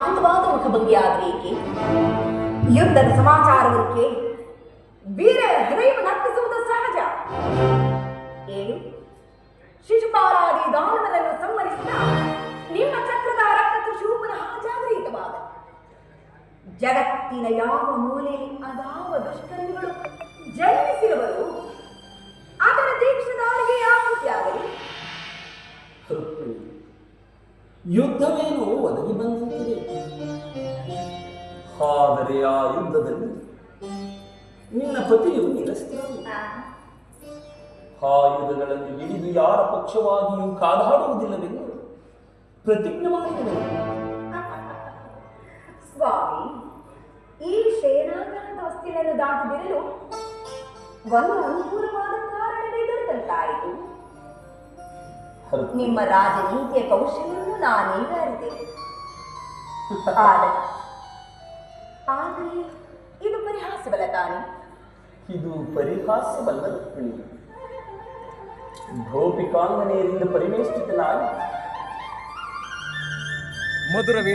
ಶಾಂತವಾದ ಮುಖಭಂಗಿಯಾದರೆ ಏಕೆ? ಯುದ್ಧದ ಸಮಾಚಾರವನ್ನು ಕೇಳಿ ವೀರ ಹೃದಯವನ್ನು ಅರ್ಪಿಸುವುದು ಸಹಜ. ಏನು ಶಿಶುಪಾಲಾದಿ ದಾನವರನ್ನು ಸಂಹರಿಸಿದ ನಿಮ್ಮ ಚಕ್ರದ ರಕ್ತ ಪುನಃ ಜಾಗೃತವಾದ. ಜಗತ್ತಿನ ಯಾವ ಮೂಲೆಯಲ್ಲಿ ಅದಾವ ದುಷ್ಕರ್ಮಿಗಳು ಜನ್ಮಿಸಿರುವರು ಅದರ ತೀಕ್ಷ್ಣದಾರಿಗೆ ಆಹುತಿಯಾಗಲಿ. ಯುದ್ಧವೇನು ಒದಗಿ ಬಂದಂತಿದೆ. ಆದರೆ ಆ ಯುದ್ಧದಲ್ಲಿ ನಿನ್ನ ಪತಿಯು ನಿರಸ್ತಿರಲು ಆಯುಧಗಳನ್ನು ಹಿಡಿದು ಯಾರ ಪಕ್ಷವಾಗಿಯೂ ಕಾದಾಡುವುದಿಲ್ಲವೆಂದು ಪ್ರತಿಜ್ಞೆ ಮಾಡಿದನು. ಸ್ವಾಮಿ, ಈ ಶೇನಾಗರದ ವಸ್ತಿಯನ್ನು ದಾಟದಿರಲು ಒಂದು ಅನುಕೂಲವಾದ ಕಾರಣವೇ ದೊರೆತಂತಾಯಿತು. ನಿಮ್ಮ ರಾಜನೀತಿಯ ಕೌಶಲ್ಯವನ್ನು ನಾನೀಗ ಅರಿತೆ. ಆದರೆ ಇದು ಪರಿಹಾಸವಲ್ಲ ತಾನೆ? ಇದು ಪರಿಹಾಸವಲ್ಲ ರುಕ್ಮಿಣಿ. ಗೋಪಿಕಾಂಗನೆಯರಿಂದ ಪರಿವೇಷ್ಟಿತನಾಗಿ ಮಧುರವೇ